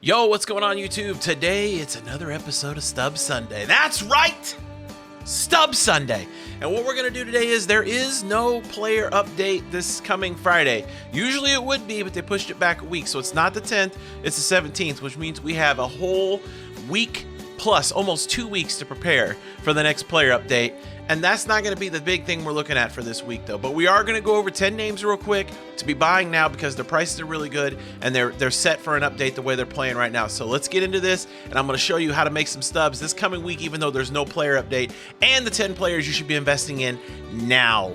Yo, what's going on YouTube? Today, it's another episode of Stub Sunday. That's right! Stub Sunday. And what we're going to do today is there is no player update this coming Friday. Usually it would be, but they pushed it back a week. So it's not the 10th, it's the 17th, which means we have a whole week plus, almost 2 weeks to prepare for the next player update. And that's not going to be the big thing we're looking at for this week, though. But we are going to go over 10 names real quick to be buying now because the prices are really good and they're set for an update the way they're playing right now. So let's get into this, and I'm going to show you how to make some stubs this coming week, even though there's no player update, and the 10 players you should be investing in now.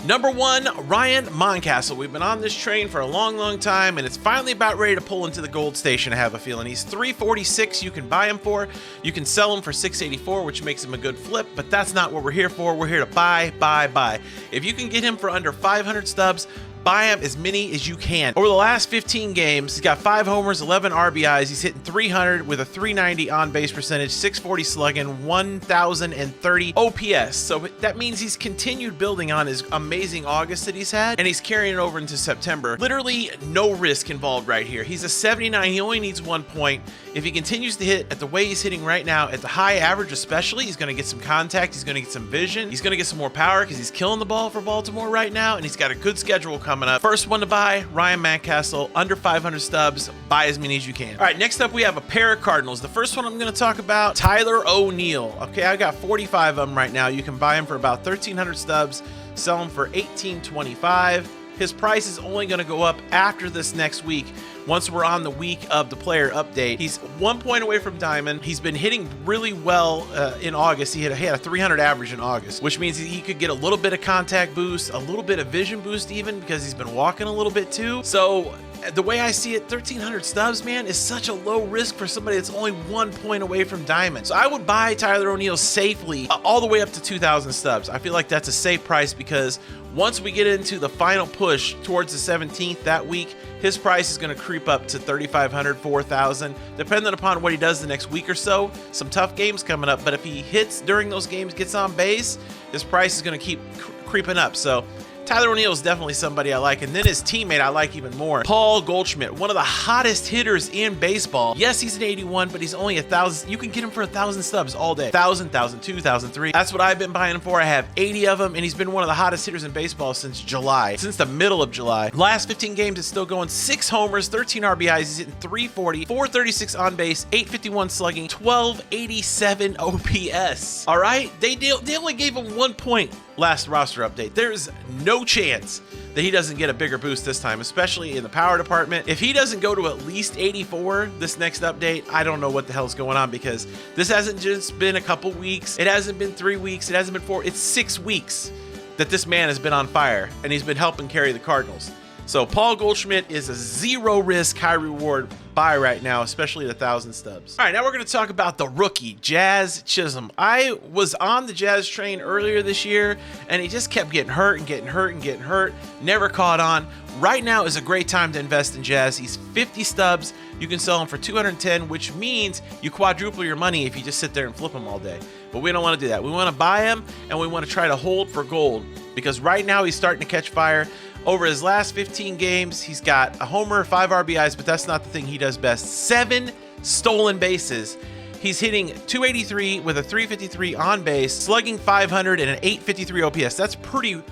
Number one, Ryan Mountcastle. We've been on this train for a long time, and it's finally about ready to pull into the gold station, I have a feeling. He's $346 you can buy him for. You can sell him for $684, which makes him a good flip, but that's not what we're here for. We're here to buy. If you can get him for under 500 stubs, buy him as many as you can. Over the last 15 games, he's got 5 homers, 11 RBIs. He's hitting 300 with a 390 on-base percentage, 640 slugging, 1,030 OPS. So that means he's continued building on his amazing August that he's had, and he's carrying it over into September. Literally no risk involved right here. He's a 79. He only needs 1 point. If he continues to hit at the way he's hitting right now, at the high average especially, he's going to get some contact. He's going to get some vision. He's going to get some more power because he's killing the ball for Baltimore right now, and he's got a good schedule coming up. First one to buy, Ryan Mountcastle, under 500 stubs. Buy as many as you can. All right, next up we have a pair of Cardinals. The first one I'm going to talk about, Tyler O'Neill. Okay, I got 45 of them right now. You can buy them for about 1,300 stubs, sell them for $1,825. His price is only going to go up after this next week. Once we're on the week of the player update, he's 1 point away from Diamond. He's been hitting really well in August. He had a 300 average in August, which means he could get a little bit of contact boost, a little bit of vision boost even, because he's been walking a little bit too. So the way I see it, 1,300 stubs, man, is such a low risk for somebody that's only 1 point away from Diamond. So I would buy Tyler O'Neill safely all the way up to 2,000 stubs. I feel like that's a safe price because once we get into the final push towards the 17th that week, his price is going to creep up to 3,500, 4,000, depending upon what he does the next week or so. Some tough games coming up, but if he hits during those games, gets on base, his price is going to keep creeping up. So Tyler O'Neill is definitely somebody I like, and then his teammate I like even more, Paul Goldschmidt, one of the hottest hitters in baseball. Yes, he's an 81, but he's only 1,000. You can get him for 1,000 stubs all day. 1,000, 1,002, 1,003. That's what I've been buying him for. I have 80 of them, and he's been one of the hottest hitters in baseball since July, since the middle of July. Last 15 games, it's still going. 6 homers, 13 RBIs. He's hitting 340, 436 on base, 851 slugging, 1287 OPS. All right, they only gave him 1 point last roster update. There's no chance that he doesn't get a bigger boost this time, especially in the power department. If he doesn't go to at least 84 this next update, I don't know what the hell's going on, because this hasn't just been a couple weeks. It hasn't been 3 weeks. It hasn't been 4. It's 6 weeks that this man has been on fire, and he's been helping carry the Cardinals. So Paul Goldschmidt is a zero risk, high reward buy right now, especially at 1,000 stubs. All right, now we're going to talk about the rookie, Jazz Chisholm. I was on the Jazz train earlier this year, and he just kept getting hurt and getting hurt. Never caught on. Right now is a great time to invest in Jazz. He's 50 stubs. You can sell him for 210, which means you quadruple your money if you just sit there and flip him all day. But we don't want to do that. We want to buy him, and we want to try to hold for gold, because right now he's starting to catch fire. Over his last 15 games, he's got a homer, 5 RBIs, but that's not the thing he does best. 7 stolen bases. He's hitting 283 with a 353 on base, slugging 500 and an 853 OPS. That's pretty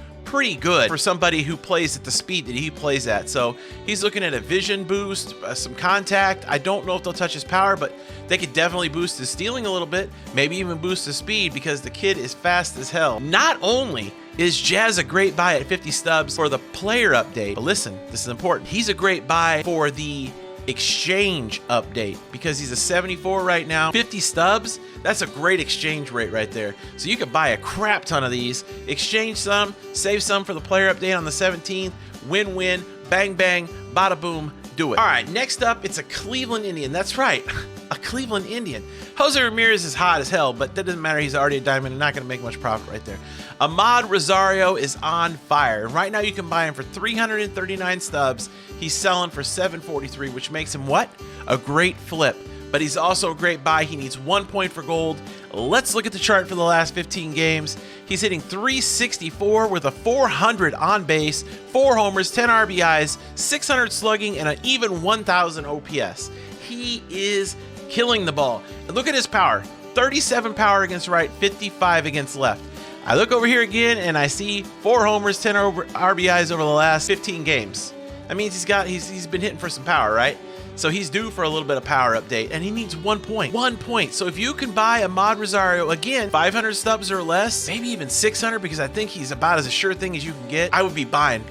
good for somebody who plays at the speed that he plays at. So he's looking at a vision boost, some contact. I don't know if they'll touch his power, but they could definitely boost his stealing a little bit, maybe even boost his speed, because the kid is fast as hell. Not only is Jazz a great buy at 50 stubs for the player update, but listen, this is important. He's a great buy for the exchange update, because he's a 74 right now. 50 stubs, that's a great exchange rate right there. So you could buy a crap ton of these, exchange some, save some for the player update on the 17th, win-win, bang bang, bada boom, do it. All right, next up, it's a Cleveland Indian. That's right, a Cleveland Indian. Jose Ramirez is hot as hell, but that doesn't matter. He's already a diamond and not going to make much profit right there. Ahmad Rosario is on fire. Right now you can buy him for 339 stubs. He's selling for 743, which makes him what? A great flip. but he's also a great buy. He needs 1 point for gold. Let's look at the chart for the last 15 games. He's hitting 364 with a 400 on base, 4 homers, 10 RBIs, 600 slugging, and an even 1,000 OPS. He is killing the ball. And look at his power. 37 power against right, 55 against left. I look over here again and I see 4 homers, 10 RBIs over the last 15 games. That means he's been hitting for some power, right? So he's due for a little bit of power update, and he needs 1 point. 1 point. So if you can buy a Mod Rosario, again, 500 stubs or less, maybe even 600, because I think he's about as a sure thing as you can get, I would be buying,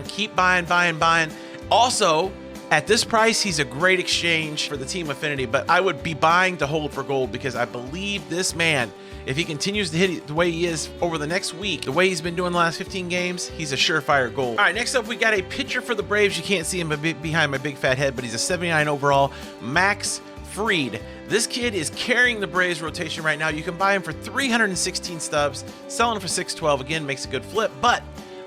keep buying. Also, at this price, he's a great exchange for the Team Affinity, but I would be buying to hold for gold, because I believe this man, if he continues to hit it the way he is over the next week, the way he's been doing the last 15 games, he's a surefire gold. All right, next up, we got a pitcher for the Braves. You can't see him behind my big fat head, but he's a 79 overall, Max Fried. This kid is carrying the Braves rotation right now. You can buy him for 316 stubs, selling him for 612. Again, makes a good flip, but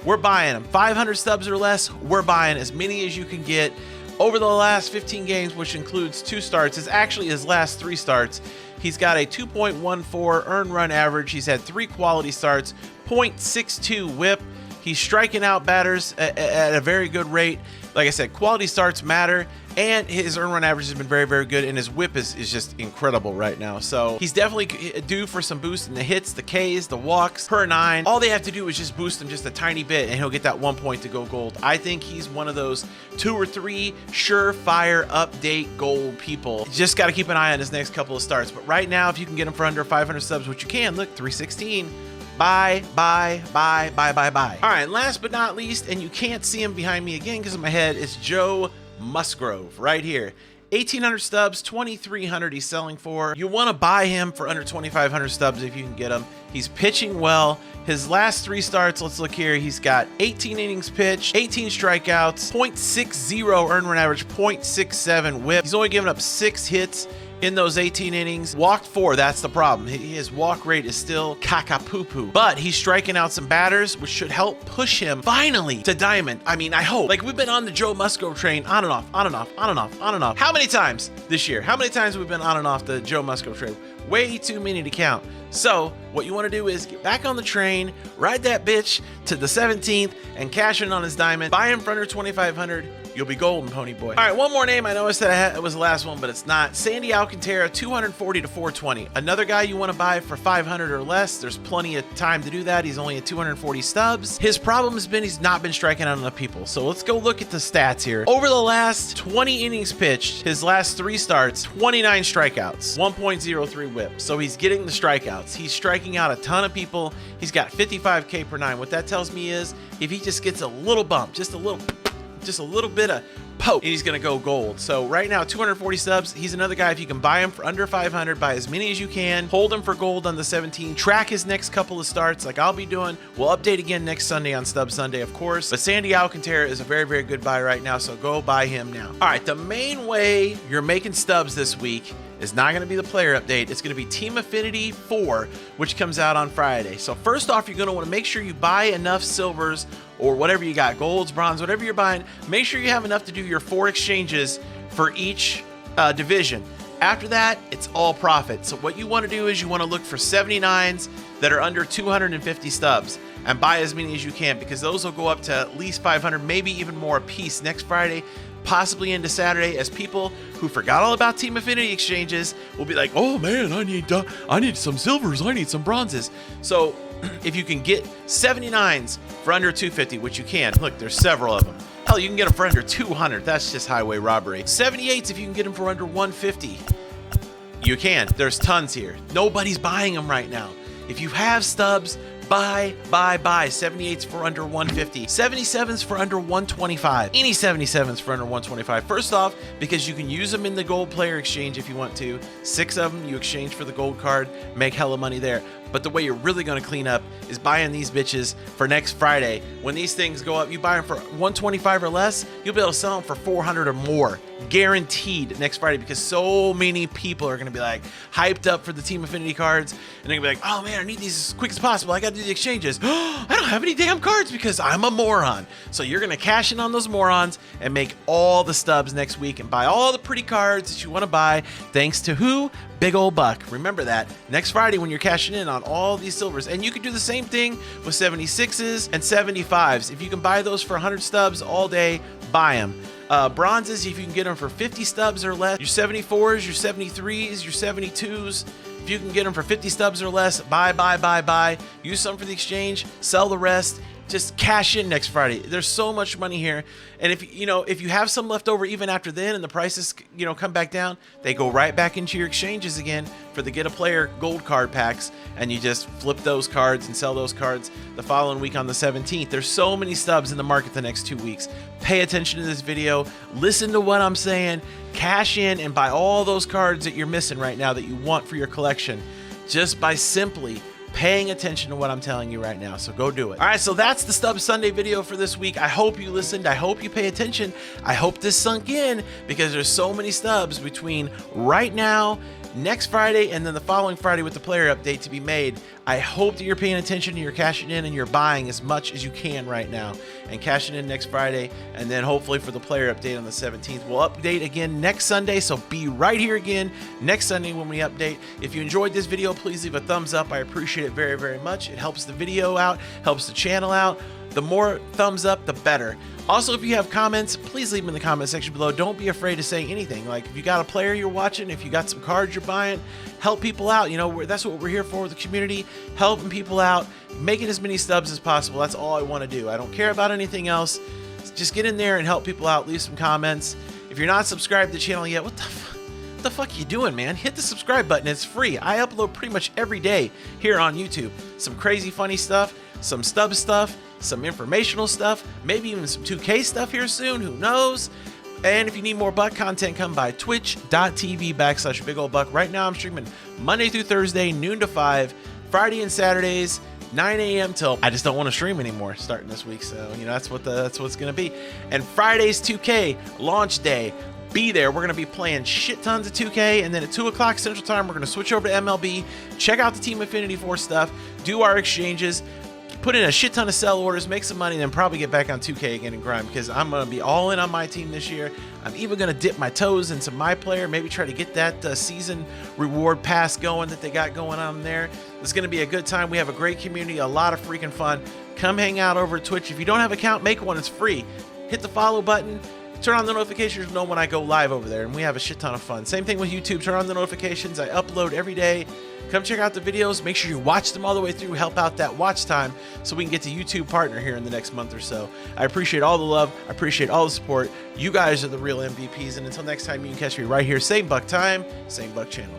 we're buying him. 500 stubs or less, we're buying as many as you can get. Over the last 15 games, which includes 2 starts, is actually his last 3 starts. He's got a 2.14 earned run average. He's had 3 quality starts, 0.62 whip. He's striking out batters at a very good rate. Like I said, quality starts matter, and his earned run average has been very, very good, and his whip is just incredible right now. So he's definitely due for some boost in the hits, the Ks, the walks per 9. All they have to do is just boost him just a tiny bit, and he'll get that 1 point to go gold. I think he's one of those 2 or 3 surefire update gold people. You just got to keep an eye on his next couple of starts. But right now, if you can get him for under 500 subs, which you can, look, 316. Buy. All right, last but not least, and you can't see him behind me again because of my head, is Joe Musgrove right here. 1,800 stubs, 2,300 he's selling for. You want to buy him for under 2,500 stubs if you can get him. He's pitching well. His last 3 starts, let's look here. He's got 18 innings pitched, 18 strikeouts, 0.60 earned run average, 0.67 whip. He's only given up 6 hits in those 18 innings. Walked 4, that's the problem. His walk rate is still caca-poo-poo. But he's striking out some batters, which should help push him finally to diamond. I mean, I hope. Like, we've been on the Joe Musgrove train on and off. How many times this year? How many times have we been on and off the Joe Musgrove train? Way too many to count. So what you want to do is get back on the train, ride that bitch to the 17th, and cash in on his diamond. Buy him for under 2,500. You'll be golden, pony boy. All right, one more name. I know I said it was the last one, but it's not. Sandy Alcantara, 240 to 420. Another guy you want to buy for 500 or less. There's plenty of time to do that. He's only at 240 stubs. His problem has been he's not been striking out enough people. So let's go look at the stats here. Over the last 20 innings pitched, his last 3 starts, 29 strikeouts, 1.03 whip. So he's getting the strikeouts. He's striking out a ton of people. He's got 55K per 9. What that tells me is if he just gets a little bump, just a little bit of poke, and he's gonna go gold. So right now, 240 subs. He's another guy, if you can buy him for under 500, buy as many as you can, hold him for gold on the 17, track his next couple of starts like I'll be doing. We'll update again next Sunday on Stub Sunday, of course, but Sandy Alcantara is a very, very good buy right now, so go buy him now. All right, the main way you're making stubs this week is not going to be the player update. It's going to be Team Affinity 4, which comes out on Friday. So first off, you're going to want to make sure you buy enough silvers or whatever you got, golds, bronze, whatever you're buying. Make sure you have enough to do your 4 exchanges for each division. After that, it's all profit. So what you want to do is you want to look for 79s that are under 250 stubs and buy as many as you can, because those will go up to at least 500, maybe even more a piece next Friday, possibly into Saturday, as people who forgot all about Team Affinity exchanges will be like, oh man, I need some silvers, I need some bronzes. So if you can get 79s for under 250, which you can, look, there's several of them. Hell, you can get them for under 200. That's just highway robbery. 78s if you can get them for under 150. You can. There's tons here. Nobody's buying them right now. If you have stubs, buy. 78s for under 150. 77s for under 125. Any 77s for under 125. First off, because you can use them in the gold player exchange if you want to. 6 of them you exchange for the gold card. Make hella money there. But the way you're really going to clean up is buying these bitches for next Friday. When these things go up, you buy them for $125 or less, you'll be able to sell them for $400 or more. Guaranteed next Friday, because so many people are going to be like hyped up for the Team Affinity cards, and they're going to be like, oh man, I need these as quick as possible. I got to do the exchanges. I don't have any damn cards because I'm a moron. So you're going to cash in on those morons and make all the stubs next week and buy all the pretty cards that you want to buy, thanks to who? Big old buck. Remember that next Friday when you're cashing in on all these silvers. And you can do the same thing with 76s and 75s. If you can buy those for 100 stubs all day, buy them. Bronzes, if you can get them for 50 stubs or less. Your 74s, your 73s, your 72s, if you can get them for 50 stubs or less, buy. Use some for the exchange, sell the rest. Just cash in next Friday. There's so much money here. And if you have some left over even after then and the prices, come back down, they go right back into your exchanges again for the Get a Player gold card packs. And you just flip those cards and sell those cards the following week on the 17th. There's so many stubs in the market the next 2 weeks. Pay attention to this video. Listen to what I'm saying. Cash in and buy all those cards that you're missing right now that you want for your collection, just by simply paying attention to what I'm telling you right now. So go do it. All right, so that's the Stub Sunday video for this week. I hope you listened. I hope you pay attention. I hope this sunk in, because there's so many stubs between right now, next Friday, and then the following Friday with the player update to be made. I hope that you're paying attention and you're cashing in and you're buying as much as you can right now and cashing in next Friday, and then hopefully for the player update on the 17th. We'll update again next Sunday, so be right here again next Sunday when we update. If you enjoyed this video, please leave a thumbs up. I appreciate it very, very much. It helps the video out, helps the channel out. The more thumbs up, the better. Also, if you have comments, please leave them in the comment section below. Don't be afraid to say anything. Like, if you got a player you're watching, if you got some cards you're buying, help people out. That's what we're here for, the community, helping people out, making as many stubs as possible. That's all I want to do. I don't care about anything else. Just get in there and help people out. Leave some comments. If you're not subscribed to the channel yet, what the fuck are you doing, man? Hit the subscribe button. It's free. I upload pretty much every day here on YouTube. Some crazy funny stuff, some stub stuff, some informational stuff, maybe even some 2K stuff here soon, who knows? And if you need more Buck content, come by twitch.tv/bigoldbuck. Right now I'm streaming Monday through Thursday, noon to 5, Friday and Saturdays, 9 a.m. till I just don't want to stream anymore starting this week. So, that's what it's going to be. And Friday's 2K launch day. Be there. We're going to be playing shit tons of 2K, and then at 2 o'clock Central Time, we're going to switch over to MLB, check out the Team Affinity 4 stuff, do our exchanges, put in a shit ton of sell orders, make some money, and then probably get back on 2K again and grind, because I'm going to be all in on my team this year. I'm even going to dip my toes into my player, maybe try to get that season reward pass going that they got going on there. It's going to be a good time. We have a great community, a lot of freaking fun. Come hang out over at Twitch. If you don't have an account, make one. It's free. Hit the follow button. Turn on the notifications to know when I go live over there, and we have a shit ton of fun. Same thing with YouTube. Turn on the notifications. I upload every day. Come check out the videos. Make sure you watch them all the way through. Help out that watch time so we can get to YouTube partner here in the next month or so. I appreciate all the love. I appreciate all the support. You guys are the real MVPs. And until next time, you can catch me right here. Same Buck time, same Buck channel.